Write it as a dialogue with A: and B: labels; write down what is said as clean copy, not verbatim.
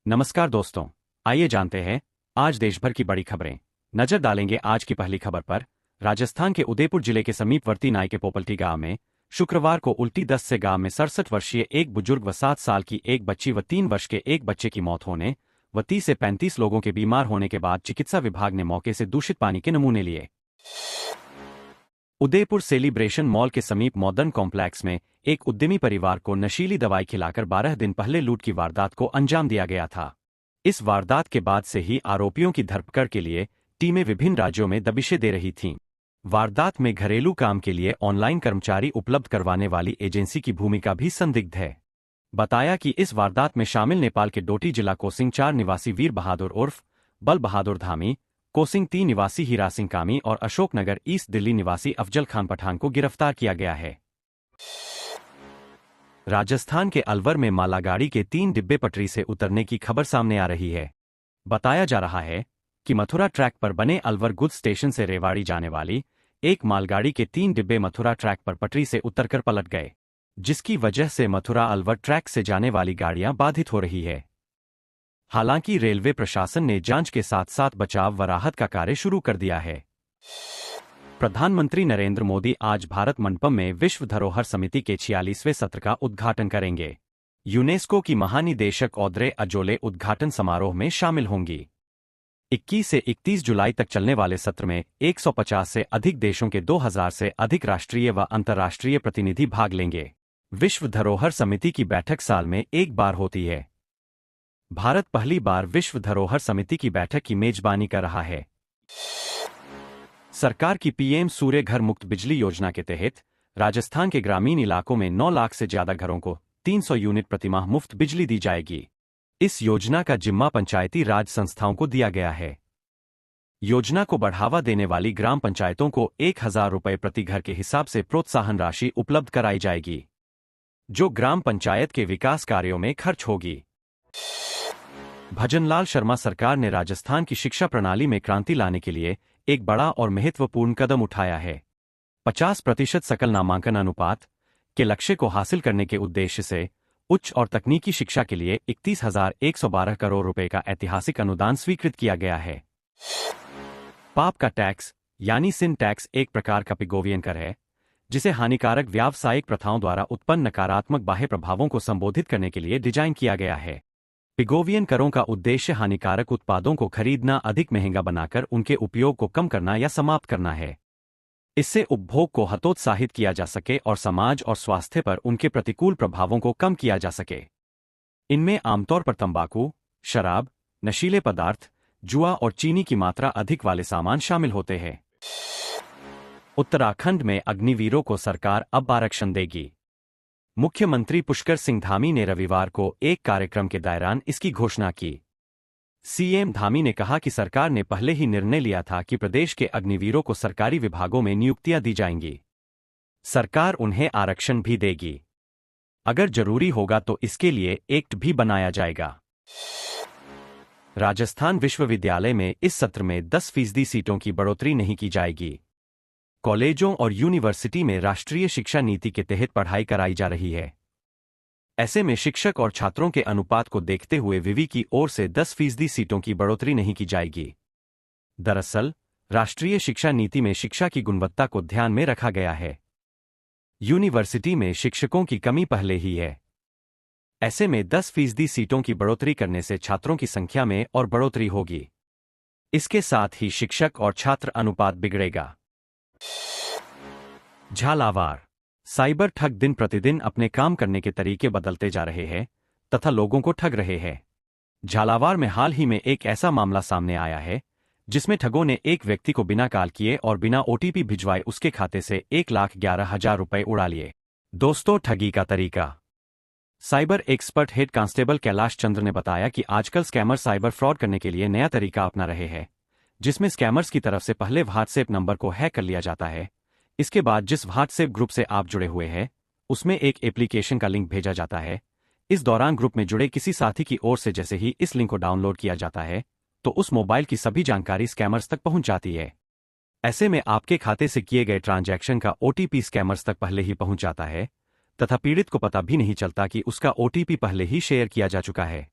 A: नमस्कार दोस्तों, आइए जानते हैं आज देश भर की बड़ी खबरें। नजर डालेंगे आज की पहली खबर पर। राजस्थान के उदयपुर जिले के समीपवर्ती नाई के पोपल्टी गांव में शुक्रवार को उल्टी दस्त से गांव में 67 वर्षीय एक बुजुर्ग व 7 साल की एक बच्ची व 3 वर्ष के एक बच्चे की मौत होने व 30 से 35 लोगों के बीमार होने के बाद चिकित्सा विभाग ने मौके से दूषित पानी के नमूने लिए। उदयपुर सेलिब्रेशन मॉल के समीप मॉडर्न कॉम्प्लेक्स में एक उद्यमी परिवार को नशीली दवाई खिलाकर 12 दिन पहले लूट की वारदात को अंजाम दिया गया था। इस वारदात के बाद से ही आरोपियों की धरपकड़ के लिए टीमें विभिन्न राज्यों में दबिशें दे रही थीं। वारदात में घरेलू काम के लिए ऑनलाइन कर्मचारी उपलब्ध करवाने वाली एजेंसी की भूमिका भी संदिग्ध है। बताया कि इस वारदात में शामिल नेपाल के डोटी जिला कोसिंग 4 निवासी वीर बहादुर उर्फ बल बहादुर धामी, कोसिंग 3 निवासी हीरा सिंह कामी और अशोकनगर ईस्ट दिल्ली निवासी अफजल खान पठान को गिरफ्तार किया गया है। राजस्थान के अलवर में मालगाड़ी के 3 डिब्बे पटरी से उतरने की खबर सामने आ रही है। बताया जा रहा है कि मथुरा ट्रैक पर बने अलवर गुड्स स्टेशन से रेवाड़ी जाने वाली एक मालगाड़ी के 3 डिब्बे मथुरा ट्रैक पर पटरी से उतरकर पलट गए, जिसकी वजह से मथुरा अलवर ट्रैक से जाने वाली गाड़ियां बाधित हो रही है। हालांकि रेलवे प्रशासन ने जांच के साथ साथ बचाव व राहत का कार्य शुरू कर दिया है। प्रधानमंत्री नरेंद्र मोदी आज भारत मंडपम में विश्व धरोहर समिति के 46वें सत्र का उद्घाटन करेंगे। यूनेस्को की महानिदेशक ऑद्रे अजोले उद्घाटन समारोह में शामिल होंगी। 21 से 31 जुलाई तक चलने वाले सत्र में 150 से अधिक देशों के 2000 से अधिक राष्ट्रीय व अंतर्राष्ट्रीय प्रतिनिधि भाग लेंगे। विश्व धरोहर समिति की बैठक साल में एक बार होती है। भारत पहली बार विश्व धरोहर समिति की बैठक की मेजबानी कर रहा है। सरकार की पीएम सूर्य घर मुक्त बिजली योजना के तहत राजस्थान के ग्रामीण इलाकों में 9 लाख से ज्यादा घरों को 300 यूनिट प्रतिमाह मुफ्त बिजली दी जाएगी। इस योजना का जिम्मा पंचायती राज संस्थाओं को दिया गया है। योजना को बढ़ावा देने वाली ग्राम पंचायतों को 1000 रुपये प्रति घर के हिसाब से प्रोत्साहन राशि उपलब्ध कराई जाएगी, जो ग्राम पंचायत के विकास कार्यों में खर्च होगी। भजनलाल शर्मा सरकार ने राजस्थान की शिक्षा प्रणाली में क्रांति लाने के लिए एक बड़ा और महत्वपूर्ण कदम उठाया है। 50% सकल नामांकन अनुपात के लक्ष्य को हासिल करने के उद्देश्य से उच्च और तकनीकी शिक्षा के लिए 31,112 करोड़ रुपए का ऐतिहासिक अनुदान स्वीकृत किया गया है। पाप का टैक्स यानी सिन टैक्स एक प्रकार का पिगोवियन कर है, जिसे हानिकारक व्यावसायिक प्रथाओं द्वारा उत्पन्न नकारात्मक बाह्य प्रभावों को संबोधित करने के लिए डिजाइन किया गया है। पिगोवियन करों का उद्देश्य हानिकारक उत्पादों को खरीदना अधिक महंगा बनाकर उनके उपयोग को कम करना या समाप्त करना है। इससे उपभोग को हतोत्साहित किया जा सके और समाज और स्वास्थ्य पर उनके प्रतिकूल प्रभावों को कम किया जा सके। इनमें आमतौर पर तंबाकू, शराब, नशीले पदार्थ, जुआ और चीनी की मात्रा अधिक वाले सामान शामिल होते हैं। उत्तराखंड में अग्निवीरों को सरकार अब आरक्षण देगी। मुख्यमंत्री पुष्कर सिंह धामी ने रविवार को एक कार्यक्रम के दौरान इसकी घोषणा की। सीएम धामी ने कहा कि सरकार ने पहले ही निर्णय लिया था कि प्रदेश के अग्निवीरों को सरकारी विभागों में नियुक्तियां दी जाएंगी। सरकार उन्हें आरक्षण भी देगी। अगर जरूरी होगा तो इसके लिए एक्ट भी बनाया जाएगा। राजस्थान विश्वविद्यालय में इस सत्र में 10% सीटों की बढ़ोतरी नहीं की जाएगी। कॉलेजों और यूनिवर्सिटी में राष्ट्रीय शिक्षा नीति के तहत पढ़ाई कराई जा रही है। ऐसे में शिक्षक और छात्रों के अनुपात को देखते हुए विवि की ओर से 10% सीटों की बढ़ोतरी नहीं की जाएगी। दरअसल, राष्ट्रीय शिक्षा नीति में शिक्षा की गुणवत्ता को ध्यान में रखा गया है। यूनिवर्सिटी में शिक्षकों की कमी पहले ही है। ऐसे में 10% सीटों की बढ़ोतरी करने से छात्रों की संख्या में और बढ़ोतरी होगी। इसके साथ ही शिक्षक और छात्र अनुपात बिगड़ेगा। झालावाड़ साइबर ठग दिन प्रतिदिन अपने काम करने के तरीके बदलते जा रहे हैं तथा लोगों को ठग रहे हैं। झालावाड़ में हाल ही में एक ऐसा मामला सामने आया है जिसमें ठगों ने एक व्यक्ति को बिना कॉल किए और बिना ओटीपी भिजवाए उसके खाते से 1,11,000 रुपए उड़ा लिए। दोस्तों, ठगी का तरीका। Cyber expert head constable Kailash Chandra ने बताया कि आजकल स्कैमर साइबर फ्रॉड करने के लिए नया तरीका अपना रहे हैं, जिसमें स्कैमर्स की तरफ से पहले व्हाट्सएप नंबर को हैक कर लिया जाता है। इसके बाद जिस व्हाट्सएप ग्रुप से आप जुड़े हुए हैं उसमें एक एप्लीकेशन का लिंक भेजा जाता है। इस दौरान ग्रुप में जुड़े किसी साथी की ओर से जैसे ही इस लिंक को डाउनलोड किया जाता है तो उस मोबाइल की सभी जानकारी स्कैमर्स तक पहुंच जाती है। ऐसे में आपके खाते से किए गए ट्रांजैक्शन का ओटीपी स्कैमर्स तक पहले ही पहुंच जाता है तथा पीड़ित को पता भी नहीं चलता कि उसका ओटीपी पहले ही शेयर किया जा चुका है।